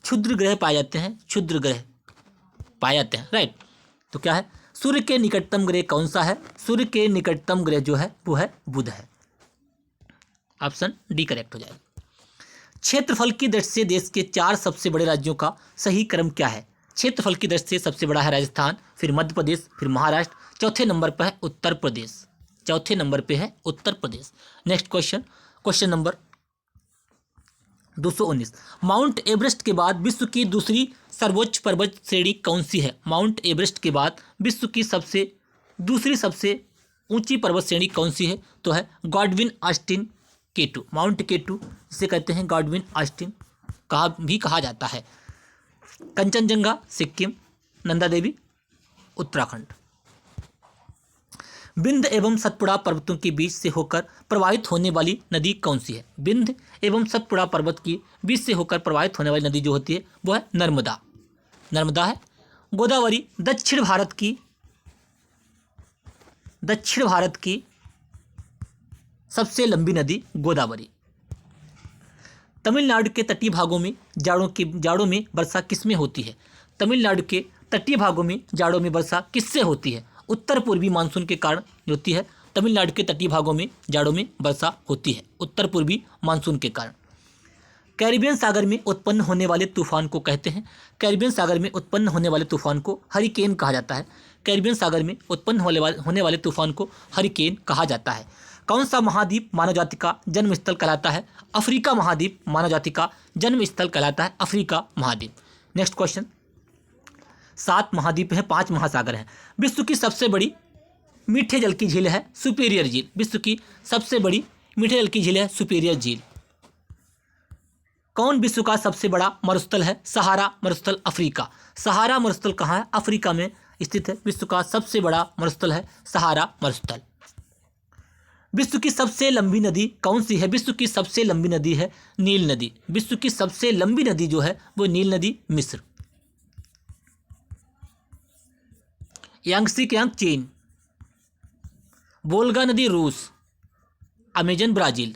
क्षुद्र ग्रह पाए जाते हैं। क्षुद्र ग्रह पाए जाते हैं। राइट। तो क्या है? सूर्य के निकटतम ग्रह कौन सा है? सूर्य के निकटतम ग्रह जो है वो है बुध है। ऑप्शन डी करेक्ट हो जाएगा। क्षेत्रफल की दृष्टि से देश के 4 सबसे बड़े राज्यों का सही क्रम क्या है? क्षेत्रफल की दृष्टि से सबसे बड़ा है राजस्थान, फिर मध्य प्रदेश, फिर महाराष्ट्र, चौथे नंबर पर है उत्तर प्रदेश। चौथे नंबर पे है Uttar Pradesh. Next question, question number 219, Mount Everest के बाद विश्व की दूसरी सर्वोच्च पर्वत श्रेणी कौन सी है? माउंट एवरेस्ट के बाद विश्व की दूसरी सबसे ऊंची पर्वत श्रेणी कौन सी है? तो है Godwin Austen K2। Mount K2 जिसे कहते हैं गॉडविन ऑस्टिन कहा जाता है। कंचनजंगा सिक्किम, नंदा देवी उत्तराखंड। विंध्य एवं सतपुड़ा पर्वतों के बीच से होकर प्रवाहित होने वाली नदी कौन सी है? विंध्य एवं सतपुड़ा पर्वत के बीच से होकर प्रवाहित होने वाली नदी जो होती है वो है नर्मदा। नर्मदा है। गोदावरी, दक्षिण भारत की सबसे लंबी नदी गोदावरी। तमिलनाडु के तटीय भागों में जाड़ों में वर्षा किसमें होती है? तमिलनाडु के तटीय भागों में जाड़ों में वर्षा किससे होती है? उत्तर पूर्वी मानसून के कारण होती है। तमिलनाडु के तटीय भागों में जाड़ों में वर्षा होती है उत्तर पूर्वी मानसून के कारण। कैरिबियन सागर में उत्पन्न होने वाले तूफान को कहते हैं। कैरिबियन सागर में उत्पन्न होने वाले तूफान को हरिकेन कहा जाता है। कैरिबियन सागर में उत्पन्न होने वाले तूफान को हरिकेन कहा जाता है। कौन सा महाद्वीप मानव जाति का जन्म स्थल कहलाता है? अफ्रीका महाद्वीप मानव जाति का जन्म स्थल कहलाता है, अफ्रीका महाद्वीप। नेक्स्ट क्वेश्चन, 7 महाद्वीप हैं, 5 महासागर हैं। विश्व की सबसे बड़ी मीठे जल की झील है सुपीरियर झील। विश्व की सबसे बड़ी मीठे जल की झील है सुपीरियर झील। कौन विश्व का सबसे बड़ा मरुस्थल है? सहारा मरुस्थल, अफ्रीका। सहारा मरुस्थल कहाँ है? अफ्रीका में स्थित है। विश्व का सबसे बड़ा मरुस्थल है सहारा मरुस्थल। विश्व की सबसे लंबी नदी कौन सी है? विश्व की सबसे लंबी नदी है नील नदी। विश्व की सबसे लंबी नदी जो है वो नील नदी, मिस्र। यांगसी कियांग चीन, वोल्गा नदी रूस, Amazon Brazil.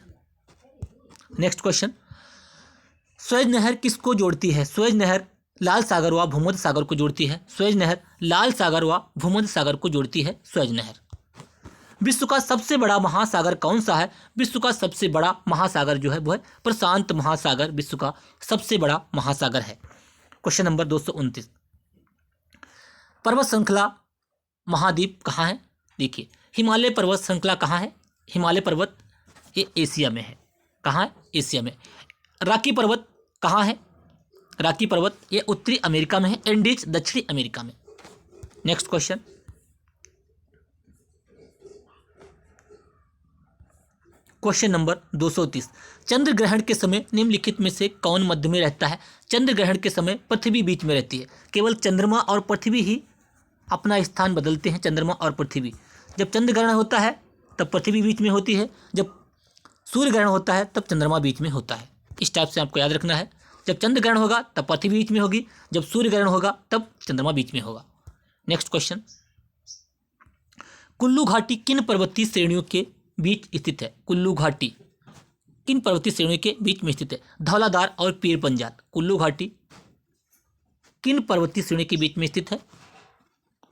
Next question, Suez नहर किसको जोड़ती है? सुएज नहर लाल सागर व भूमध्य सागर को जोड़ती है। सुएज नहर लाल सागर व भूमध्य सागर को जोड़ती है सुएज नहर। विश्व का सबसे बड़ा महासागर कौन सा है? विश्व का सबसे बड़ा महासागर जो है वो है प्रशांत महासागर, विश्व का सबसे बड़ा महासागर है। क्वेश्चन नंबर 229, पर्वत श्रृंखला महाद्वीप कहाँ है? देखिए, हिमालय पर्वत श्रृंखला कहाँ है? हिमालय पर्वत ये एशिया में है। कहाँ है? एशिया में। रॉकी पर्वत कहाँ है? रॉकी पर्वत ये उत्तरी अमेरिका में है। एंडीज दक्षिणी अमेरिका में। नेक्स्ट क्वेश्चन, क्वेश्चन नंबर 230, चंद्र ग्रहण के समय निम्नलिखित में से कौन मध्य में रहता है? चंद्र ग्रहण के समय पृथ्वी बीच में रहती है। केवल चंद्रमा और पृथ्वी ही अपना स्थान बदलते हैं, चंद्रमा और पृथ्वी। जब चंद्र ग्रहण होता है तब पृथ्वी बीच में होती है, जब सूर्य ग्रहण होता है तब चंद्रमा बीच में होता है। इस टाइप से आपको याद रखना है। जब चंद्र ग्रहण होगा तब पृथ्वी बीच में होगी, जब सूर्य ग्रहण होगा तब चंद्रमा बीच में होगा। नेक्स्ट क्वेश्चन, कुल्लू घाटी किन पर्वतीय श्रेणियों के बीच स्थित है? कुल्लू घाटी किन पर्वतीय श्रेणियों के बीच में स्थित है? धौलाधार और पीर पंजाल। कुल्लू घाटी किन पर्वतीय श्रेणी के बीच में स्थित है?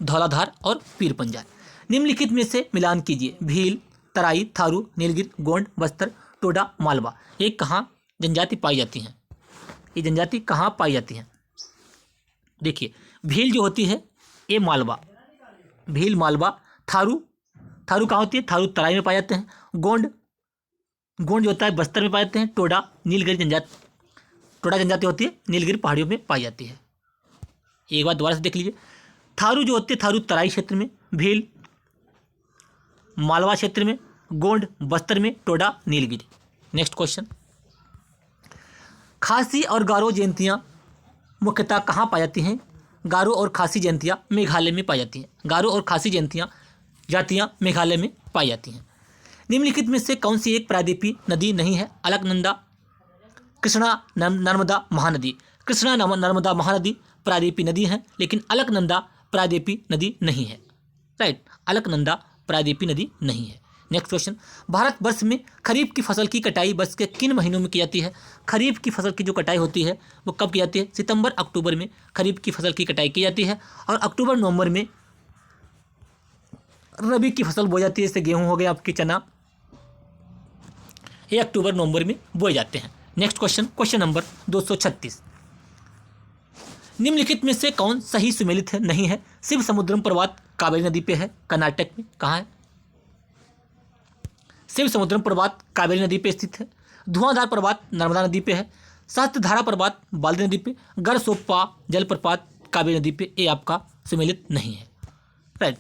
धौलाधार और पीर पंजाल। निम्नलिखित में से मिलान कीजिए। भील, तराई, थारू, नीलगिरी, गोंड, बस्तर, टोडा, मालवा। ये कहाँ जनजाति पाई जाती हैं? ये जनजाति कहाँ पाई जाती हैं? देखिए, भील जो होती है ये मालवा, भील मालवा। थारू, थारू कहाँ होती है? थारू तराई में पाए जाते हैं। गोंड, गोंड जो होता है बस्तर में पाए जाते हैं। टोडा, नीलगिरी जनजाति, टोडा जनजाति होती है नीलगिरी पहाड़ियों में पाई जाती है। एक बार दोबारा से देख लीजिए, थारू जो होते हैं थारू तराई क्षेत्र में, भील मालवा क्षेत्र में, गोंड बस्तर में, टोडा नीलगिरी। नेक्स्ट क्वेश्चन, खासी और गारो जयंतियाँ मुख्यतः कहाँ पाई जाती हैं? गारो और खासी जयंतियाँ मेघालय में पाई जाती हैं। गारो और खासी जातियाँ मेघालय में पाई जाती हैं। निम्नलिखित में से कौन सी एक प्रायद्वीपीय नदी नहीं है? अलकनंदा, कृष्णा, नर्मदा, महानदी। कृष्णा, नर्मदा, महानदी प्रायद्वीपीय नदी हैं, लेकिन अलकनंदा प्रायद्वीपीय नदी नहीं है। राइट, अलकनंदा प्रायद्वीपीय नदी नहीं है। नेक्स्ट क्वेश्चन, भारतवर्ष में खरीफ की फसल की कटाई वर्ष के किन महीनों में की जाती है? खरीफ की फसल की जो कटाई होती है वो कब की जाती है? सितंबर अक्टूबर में खरीफ की फसल की कटाई की जाती है, और अक्टूबर नवंबर में रबी की फसल बोई जाती है। जैसे गेहूँ हो गया, आपकी चना, ये अक्टूबर नवंबर में बोए जाते हैं। नेक्स्ट क्वेश्चन, क्वेश्चन नंबर 236, निम्नलिखित में से कौन सही सुमेलित है नहीं है? शिव समुद्रम पर्वत कावेरी नदी पे है, कर्नाटक में। कहाँ है? शिव समुद्रम पर्वत कावेरी नदी पे स्थित है। धुआंधार पर्वत नर्मदा नदी पे है। सहस्त्रधारा पर्वत बाल्दी नदी पे। गरसोप्पा जलप्रपात कावेरी नदी पे। ये आपका सुमेलित नहीं है। राइट,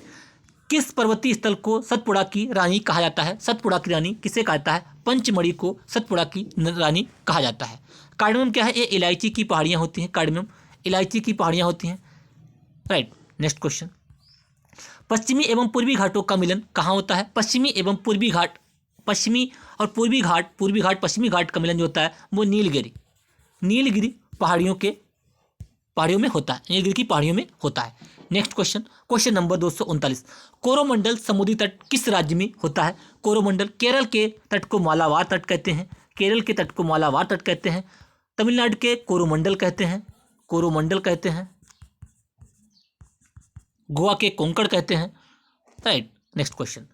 किस पर्वतीय स्थल को सतपुड़ा की रानी कहा जाता है? सतपुड़ा की रानी किसे कहा जाता है? पंचमढ़ी को सतपुड़ा की रानी कहा जाता है। कार्डमम क्या है? ये इलायची की पहाड़ियाँ होती हैं। कार्डमम इलायची की पहाड़ियाँ होती हैं। राइट, नेक्स्ट क्वेश्चन, पश्चिमी एवं पूर्वी घाटों का मिलन कहाँ होता है? पश्चिमी एवं पूर्वी घाट, पश्चिमी और पूर्वी घाट, पूर्वी घाट पश्चिमी घाट का मिलन जो होता है वो नीलगिरी पहाड़ियों में होता है। नीलगिरी की पहाड़ियों में होता है। Next question, question number 239, Coromandel समुद्री तट किस राज्य में होता है? कोरोमंडल केरल के तट को मालाबार तट कहते हैं। केरल के तट को मालाबार तट कहते हैं। तमिलनाडु के कोरोमंडल कहते हैं, कोरोमंडल कहते हैं। गोवा के कोंकण कहते हैं। राइट, नेक्स्ट क्वेश्चन,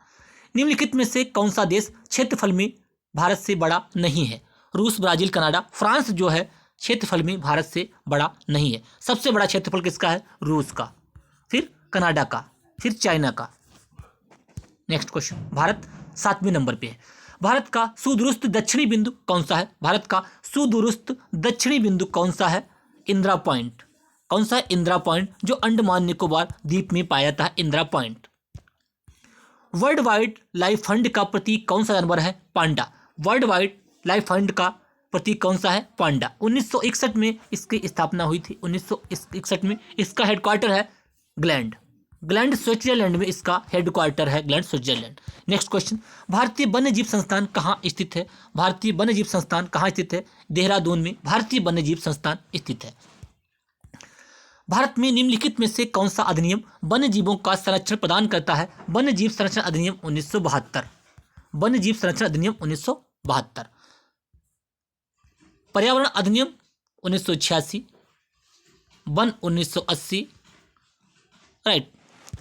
निम्नलिखित में से कौन सा देश क्षेत्रफल में भारत से बड़ा नहीं है? रूस, ब्राजील, कनाडा। फ्रांस जो है क्षेत्रफल में भारत से बड़ा नहीं है। सबसे बड़ा क्षेत्रफल किसका है? रूस का, फिर कनाडा का, फिर चाइना का। नेक्स्ट क्वेश्चन, भारत 7वें नंबर पे है। भारत का सुदूरस्थ दक्षिणी बिंदु कौन सा है? भारत का सुदूरस्थ दक्षिणी बिंदु कौन सा है? इंदिरा पॉइंट। कौन सा है? इंदिरा पॉइंट, जो अंडमान निकोबार द्वीप में पाया जाता है। Indira point. World wide life fund का प्रतीक कौन सा जानवर है? पांडा। वर्ल्ड वाइड लाइफ फंड का प्रतीक कौन सा है? पांडा। 1961 में इसकी स्थापना हुई थी। 1961 में इसका हेडक्वार्टर है ग्लैंड स्विट्जरलैंड में इसका हेडक्वार्टर है, ग्लैंड स्विट्जरलैंड। नेक्स्ट क्वेश्चन, भारतीय वन्यजीव संस्थान कहाँ स्थित है? भारतीय वन्यजीव संस्थान कहाँ स्थित है? देहरादून में भारतीय वन्यजीव संस्थान स्थित है। भारत में निम्नलिखित में से कौन सा अधिनियम वन्य जीवों का संरक्षण प्रदान करता है? वन्य जीव संरक्षण अधिनियम 1972। वन्य जीव संरक्षण अधिनियम 1972। पर्यावरण अधिनियम 1986, वन 1980। राइट।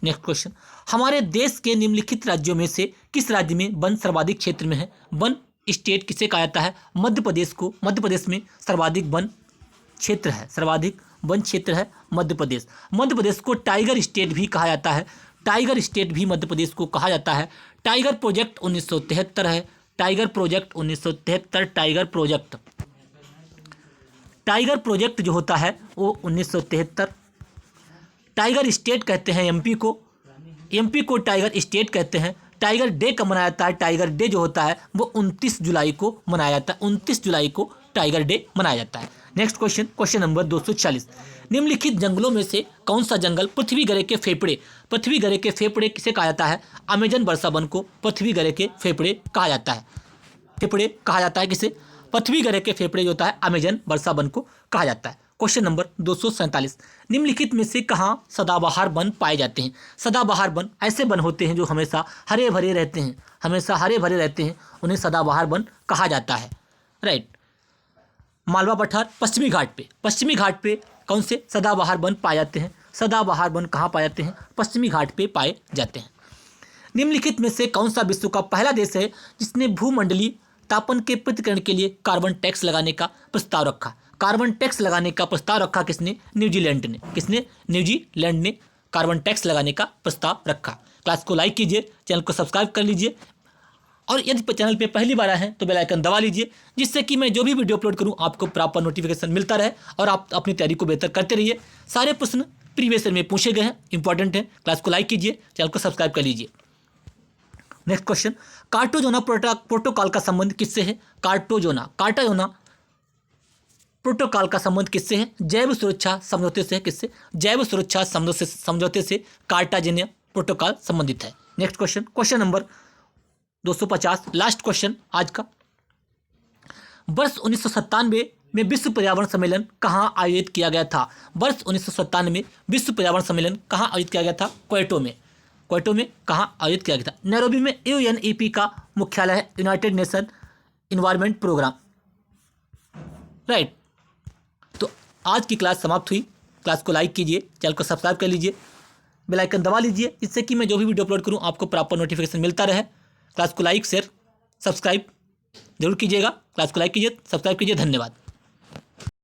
नेक्स्ट क्वेश्चन, हमारे देश के निम्नलिखित राज्यों में से किस राज्य में वन सर्वाधिक क्षेत्र में है? वन स्टेट किसे कहा जाता है? मध्य प्रदेश को। मध्य प्रदेश में सर्वाधिक वन क्षेत्र है, सर्वाधिक वन क्षेत्र है मध्य प्रदेश। मध्य प्रदेश को टाइगर स्टेट भी कहा जाता है, टाइगर स्टेट भी मध्य प्रदेश को कहा जाता है। टाइगर प्रोजेक्ट 1973 है, टाइगर प्रोजेक्ट 1973। टाइगर प्रोजेक्ट जो होता है वो 1973। टाइगर स्टेट कहते हैं एमपी को, एमपी को टाइगर स्टेट कहते हैं। टाइगर डे कब मनाया जाता है? टाइगर डे जो होता है वो 29 जुलाई को मनाया जाता है, 29 जुलाई को टाइगर डे मनाया जाता है। नेक्स्ट क्वेश्चन, क्वेश्चन नंबर 240, निम्नलिखित जंगलों में से कौन सा जंगल पृथ्वी गरे के फेफड़े, पृथ्वी गरे के फेफड़े किसे कहा जाता है? अमेजन वर्षा वन को पृथ्वी गरे के फेफड़े कहा जाता है। फेफड़े कहा जाता है किसे? पृथ्वी गरे के फेफड़े जो होता है अमेजन वर्षा वन को कहा जाता है। क्वेश्चन नंबर 247, निम्नलिखित में से कहाँ सदाबहार वन पाए जाते हैं? सदाबहार वन ऐसे वन होते हैं जो हमेशा हरे भरे रहते हैं, हमेशा हरे भरे रहते हैं, उन्हें सदाबहार वन कहा जाता है। राइट। मालवा पठार पश्चिमी घाट पे, पश्चिमी घाट पे कौन से सदाबहार वन पाए जाते हैं? सदाबहार वन कहाँ पाए जाते हैं? पश्चिमी घाट पे पाए जाते हैं। निम्नलिखित में से कौन सा विश्व का पहला देश है जिसने भूमंडलीय तापन के पृथक्करण के लिए कार्बन टैक्स लगाने का प्रस्ताव रखा? कार्बन टैक्स लगाने का प्रस्ताव रखा किसने? न्यूजीलैंड ने। किसने? न्यूजीलैंड ने कार्बन टैक्स लगाने का प्रस्ताव रखा। क्लास को लाइक कीजिए, चैनल को सब्सक्राइब कर लीजिए, और यदि चैनल पे पहली बार आए हैं तो बेल आइकन दबा लीजिए, जिससे कि मैं जो भी वीडियो अपलोड करूं आपको प्रॉपर नोटिफिकेशन मिलता रहे और आप अपनी तैयारी को बेहतर करते रहिए। सारे प्रश्न प्रीवियस ईयर में पूछे गए हैं, इंपॉर्टेंट है। क्लास को लाइक कीजिए, चैनल को सब्सक्राइब कर लीजिए। नेक्स्ट क्वेश्चन, कार्टाजोना प्रोटोकॉल का संबंध किससे है? कार्टाजोना प्रोटोकॉल का संबंध किससे है? जैव सुरक्षा समझौते से है। किससे? जैव सुरक्षा समझौते से कार्टाजेनिया प्रोटोकॉल संबंधित है। Next question, question number 250, last question आज का। वर्ष 1997 में विश्व पर्यावरण सम्मेलन कहाँ आयोजित किया गया था? वर्ष 1997 में विश्व पर्यावरण सम्मेलन कहाँ आयोजित किया गया था? क्वेटो में। क्वेटो में कहाँ आयोजित किया गया था? नैरोबी में। यूएनईपी का मुख्यालय है, United Nation Environment Programme. Right. तो आज की क्लास समाप्त हुई। क्लास को लाइक कीजिए, चैनल को सब्सक्राइब कर लीजिए, बेल आइकन दबा लीजिए, जिससे कि मैं जो भी वीडियो अपलोड करूं आपको प्रॉपर नोटिफिकेशन मिलता रहे। क्लास को लाइक शेयर सब्सक्राइब जरूर कीजिएगा। क्लास को लाइक कीजिए, सब्सक्राइब कीजिए। धन्यवाद।